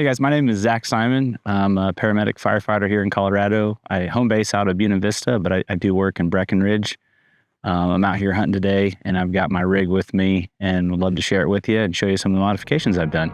Hey guys, my name is Zach Simon. I'm a paramedic firefighter here in Colorado. I home base out of Buena Vista, but I do work in Breckenridge. I'm out here hunting today, and I've got my rig with me, and would love to share it with you and show you some of the modifications I've done.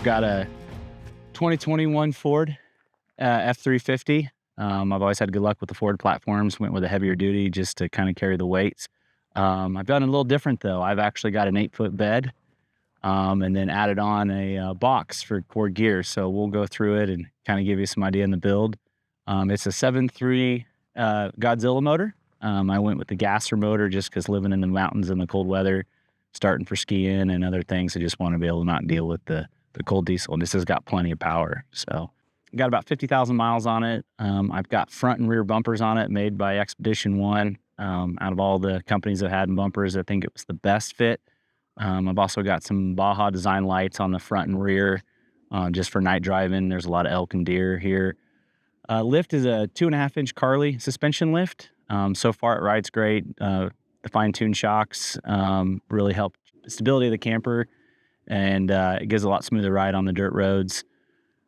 Got a 2021 Ford F350. I've always had good luck with the Ford platforms. Went with a heavier duty just to kind of carry the weights. I've done a little different though. I've actually got an 8-foot bed and then added on a box for cord gear. So we'll go through it and kind of give you some idea in the build. It's a 7.3 Godzilla motor. I went with the gasser motor just because living in the mountains in the cold weather, starting for skiing and other things, I just want to be able to not deal with the cold diesel, and this has got plenty of power. So got about 50,000 miles on it. I've got front and rear bumpers on it made by Expedition 1. Out of all the companies that had bumpers, I think it was the best fit. I've also got some Baja design lights on the front and rear just for night driving. There's a lot of elk and deer here. Lift is a 2.5-inch Carly suspension lift. So far it rides great. The fine-tuned shocks really help the stability of the camper, and it gives a lot smoother ride on the dirt roads.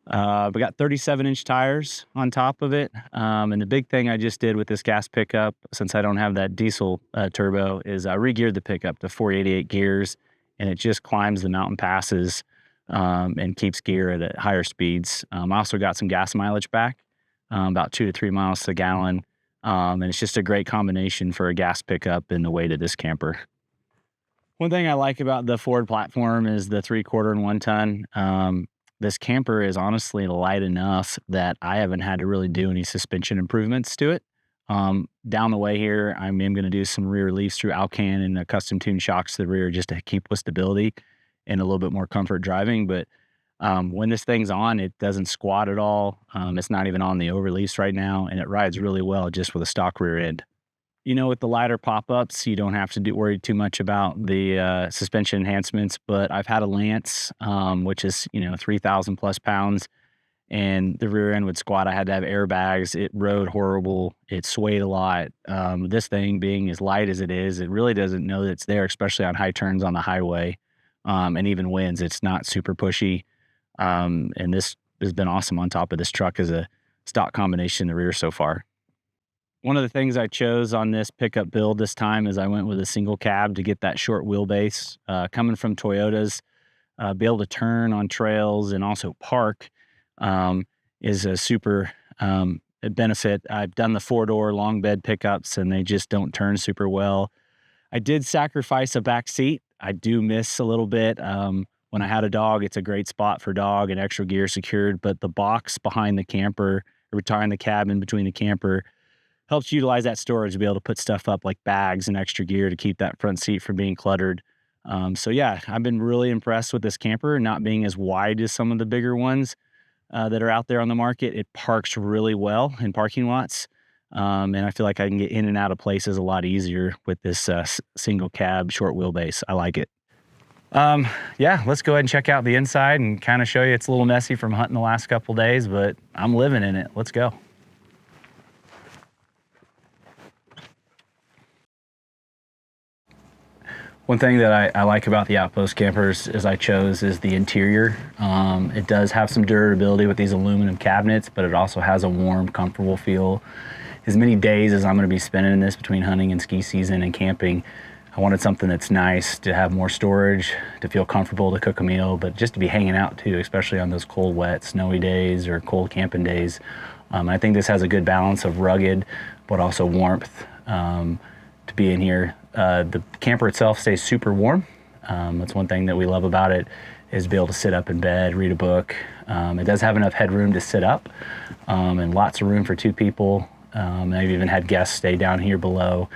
We got 37-inch tires on top of it. And the big thing I just did with this gas pickup, since I don't have that diesel turbo, is I re-geared the pickup to 488 gears, and it just climbs the mountain passes and keeps gear at higher speeds. I also got some gas mileage back, about 2 to 3 miles to the gallon. And it's just a great combination for a gas pickup and the weight of this camper. One thing I like about the Ford platform is the 3/4 and 1 ton. This camper is honestly light enough that I haven't had to really do any suspension improvements to it. Down the way here, I am going to do some rear reliefs through Alcan and a custom tuned shocks to the rear just to keep with stability and a little bit more comfort driving. But when this thing's on, it doesn't squat at all. It's not even on the over-release right now, and it rides really well just with a stock rear end. You know, with the lighter pop-ups, you don't have to worry too much about the suspension enhancements, but I've had a Lance, which is, 3,000 plus pounds, and the rear end would squat. I had to have airbags. It rode horrible. It swayed a lot. This thing being as light as it is, it really doesn't know that it's there, especially on high turns on the highway, and even winds. It's not super pushy, and this has been awesome on top of this truck as a stock combination in the rear so far. One of the things I chose on this pickup build this time is I went with a single cab to get that short wheelbase. Coming from Toyotas, be able to turn on trails and also park is a super benefit. I've done the 4-door long bed pickups and they just don't turn super well. I did sacrifice a back seat. I do miss a little bit. When I had a dog, it's a great spot for dog and extra gear secured, but the box behind the camper, or tying the cab in between the camper, helps utilize that storage to be able to put stuff up like bags and extra gear to keep that front seat from being cluttered. So yeah, I've been really impressed with this camper, not being as wide as some of the bigger ones that are out there on the market. It parks really well in parking lots. And I feel like I can get in and out of places a lot easier with this single cab, short wheelbase. I like it. Yeah, let's go ahead and check out the inside and kind of show you. It's a little messy from hunting the last couple days, but I'm living in it. Let's go. One thing that I like about the Outpost campers is the interior. It does have some durability with these aluminum cabinets, but it also has a warm, comfortable feel. As many days as I'm going to be spending in this between hunting and ski season and camping, I wanted something that's nice, to have more storage, to feel comfortable to cook a meal, but just to be hanging out too, especially on those cold, wet, snowy days or cold camping days. I think this has a good balance of rugged, but also warmth to be in here. The camper itself stays super warm. That's one thing that we love about it. is be able to sit up in bed, read a book. It does have enough headroom to sit up, and lots of room for 2 people. I've even had guests stay down here below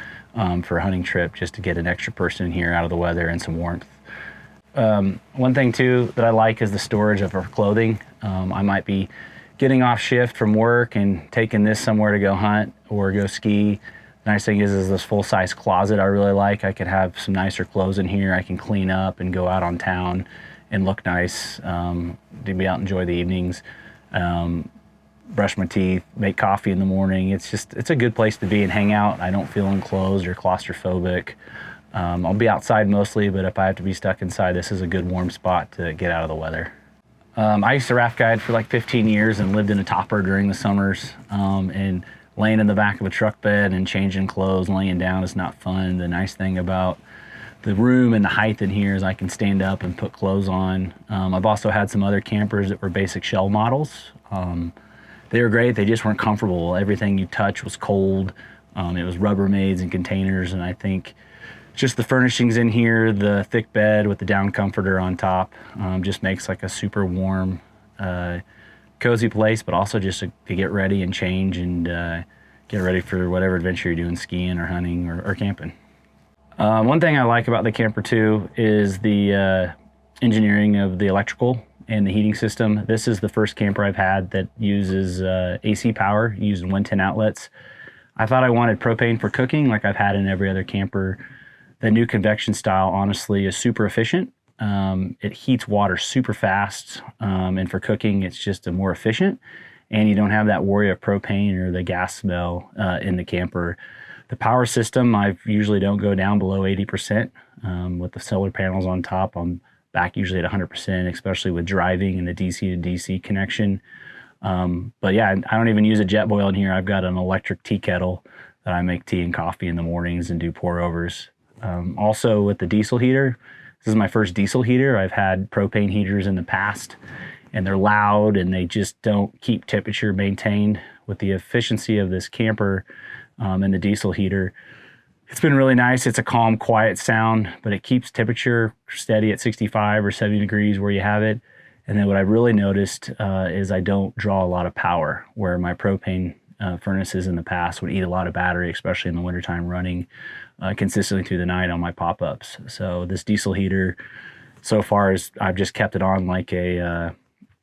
for a hunting trip just to get an extra person in here out of the weather and some warmth. One thing too that I like is the storage of our clothing. I might be getting off shift from work and taking this somewhere to go hunt or go ski. The nice thing is this full-size closet I really like. I could have some nicer clothes in here. I can clean up and go out on town and look nice, to be out and enjoy the evenings, brush my teeth, make coffee in the morning. It's a good place to be and hang out. I don't feel enclosed or claustrophobic. I'll be outside mostly, but if I have to be stuck inside, this is a good warm spot to get out of the weather. I used to raft guide for like 15 years and lived in a topper during the summers, and laying in the back of a truck bed and changing clothes, laying down is not fun. The nice thing about the room and the height in here is I can stand up and put clothes on. I've also had some other campers that were basic shell models. They were great, they just weren't comfortable. Everything you touch was cold. It was Rubbermaids and containers, and I think just the furnishings in here, the thick bed with the down comforter on top, just makes like a super warm, cozy place, but also just to get ready and change and get ready for whatever adventure you're doing, skiing or hunting or camping. One thing I like about the camper too is the engineering of the electrical and the heating system. This is the first camper I've had that uses AC power, using 110 outlets. I thought I wanted propane for cooking like I've had in every other camper. The new convection style honestly is super efficient. It heats water super fast, and for cooking it's just more efficient, and you don't have that worry of propane or the gas smell in the camper. The power system, I usually don't go down below 80%. With the solar panels on top, I'm back usually at 100%, especially with driving and the DC to DC connection. But yeah, I don't even use a jet boil in here. I've got an electric tea kettle that I make tea and coffee in the mornings and do pour overs. Also with the diesel heater, this is my first diesel heater. I've had propane heaters in the past, and they're loud and they just don't keep temperature maintained. With the efficiency of this camper and the diesel heater, it's been really nice. It's a calm, quiet sound, but it keeps temperature steady at 65 or 70 degrees where you have it. And then what I really noticed is I don't draw a lot of power, where my propane furnaces in the past would eat a lot of battery, especially in the wintertime running consistently through the night on my pop-ups. So this diesel heater, so far, I've just kept it on like a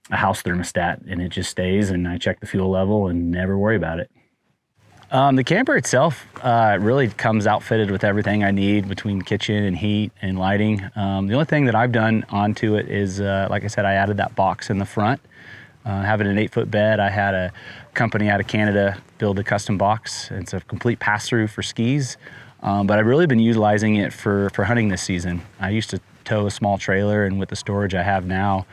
house thermostat, and it just stays, and I check the fuel level and never worry about it. The camper itself really comes outfitted with everything I need between kitchen and heat and lighting. The only thing that I've done onto it is, like I said, I added that box in the front. Having an 8-foot bed, I had a company out of Canada build a custom box. It's a complete pass-through for skis, but I've really been utilizing it for hunting this season. I used to tow a small trailer, and with the storage I have now,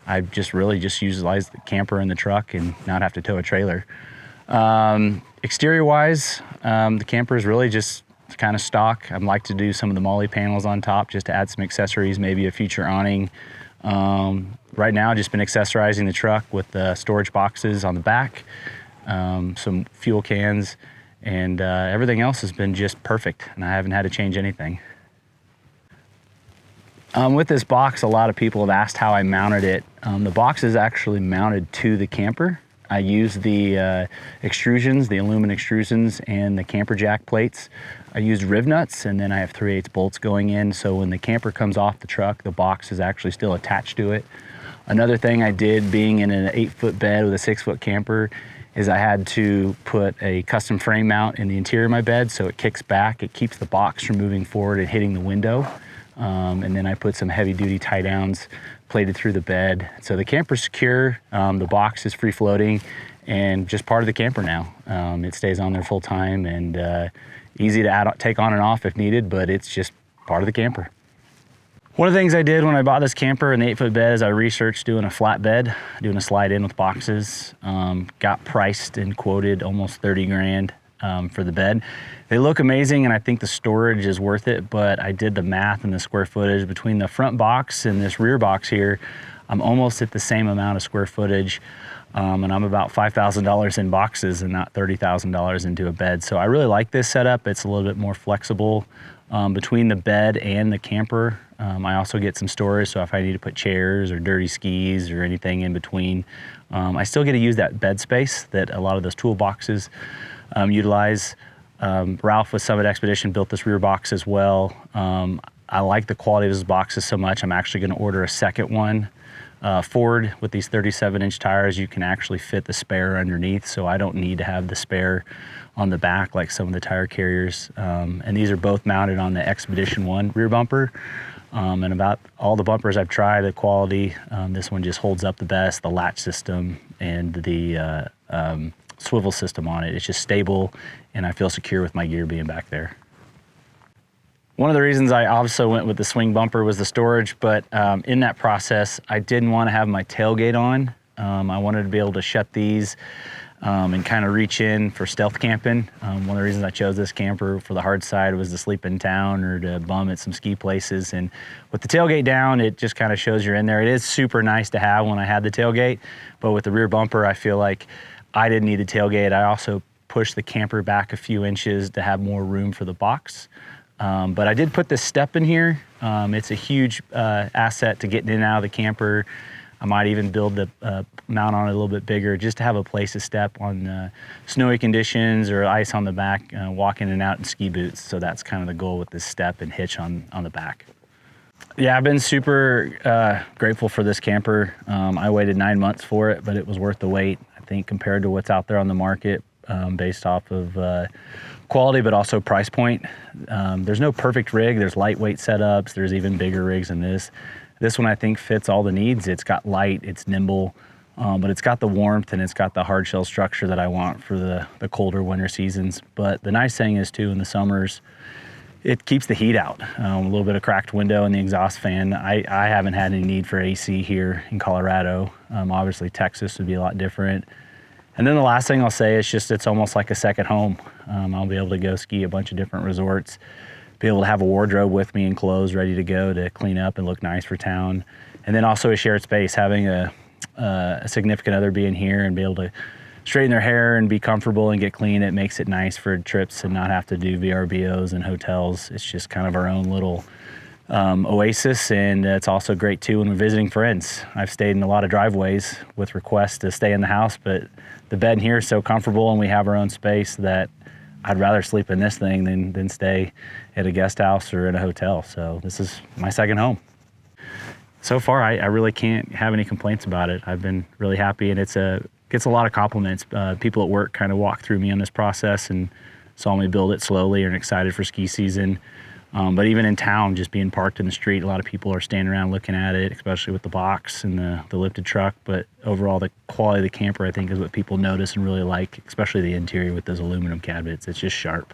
I've just really just utilized the camper in the truck and not have to tow a trailer. Exterior-wise, the camper is really just kind of stock. I'd like to do some of the molly panels on top just to add some accessories, maybe a future awning. Right now, I've just been accessorizing the truck with the storage boxes on the back, some fuel cans, and everything else has been just perfect, and I haven't had to change anything. With this box, a lot of people have asked how I mounted it. The box is actually mounted to the camper. I use the extrusions, the aluminum extrusions, and the camper jack plates. I used riv nuts, and then I have 3/8 bolts going in, so when the camper comes off the truck, the box is actually still attached to it. Another thing I did, being in an 8-foot bed with a 6-foot camper, is I had to put a custom frame mount in the interior of my bed so it kicks back. It keeps the box from moving forward and hitting the window. And then I put some heavy-duty tie-downs plated through the bed. So the camper's secure, the box is free-floating, and just part of the camper now. It stays on there full time and easy to take on and off if needed, but it's just part of the camper. One of the things I did when I bought this camper and the 8-foot bed is I researched doing a flat bed, doing a slide in with boxes. Got priced and quoted almost 30 grand for the bed. They look amazing, and I think the storage is worth it, but I did the math and the square footage between the front box and this rear box here. I'm almost at the same amount of square footage, and I'm about $5,000 in boxes and not $30,000 into a bed. So I really like this setup. It's a little bit more flexible. Between the bed and the camper, I also get some storage, so if I need to put chairs or dirty skis or anything in between, I still get to use that bed space that a lot of those toolboxes utilize. Ralph with Summit Expedition built this rear box as well. I like the quality of his boxes so much, I'm actually going to order a second one. Ford with these 37-inch tires, you can actually fit the spare underneath, so I don't need to have the spare on the back like some of the tire carriers. And these are both mounted on the Expedition 1 rear bumper. And about all the bumpers I've tried, the quality, this one just holds up the best. The latch system and the swivel system on it, it's just stable, and I feel secure with my gear being back there. One of the reasons I also went with the swing bumper was the storage, but in that process, I didn't want to have my tailgate on. I wanted to be able to shut these and kind of reach in for stealth camping. One of the reasons I chose this camper for the hard side was to sleep in town or to bum at some ski places. And with the tailgate down, it just kind of shows you're in there. It is super nice to have when I had the tailgate, but with the rear bumper, I feel like I didn't need the tailgate. I also pushed the camper back a few inches to have more room for the box. But I did put this step in here. It's a huge asset to getting in and out of the camper. I might even build the mount on it a little bit bigger just to have a place to step on snowy conditions or ice on the back, walking in and out in ski boots. So that's kind of the goal with this step and hitch on the back. Yeah, I've been super grateful for this camper. I waited 9 months for it, but it was worth the wait, I think, compared to what's out there on the market, based off of quality, but also price point. There's no perfect rig. There's lightweight setups. There's even bigger rigs than this. This one I think fits all the needs. It's got light, it's nimble, but it's got the warmth and it's got the hard shell structure that I want for the colder winter seasons. But the nice thing is too, in the summers, it keeps the heat out. A little bit of cracked window in the exhaust fan. I haven't had any need for AC here in Colorado. Obviously Texas would be a lot different. And then the last thing I'll say is just it's almost like a second home. I'll be able to go ski a bunch of different resorts, be able to have a wardrobe with me and clothes ready to go to clean up and look nice for town. And then also a shared space, having a significant other being here and be able to straighten their hair and be comfortable and get clean. It makes it nice for trips and not have to do VRBOs and hotels. It's just kind of our own little oasis, and it's also great too when we're visiting friends. I've stayed in a lot of driveways with requests to stay in the house, but the bed in here is so comfortable and we have our own space that I'd rather sleep in this thing than stay at a guest house or in a hotel. So this is my second home. So far, I really can't have any complaints about it. I've been really happy, and gets a lot of compliments. People at work kind of walked through me on this process and saw me build it slowly and excited for ski season. But even in town, just being parked in the street, a lot of people are standing around looking at it, especially with the box and the lifted truck. But overall, the quality of the camper, I think, is what people notice and really like, especially the interior with those aluminum cabinets. It's just sharp.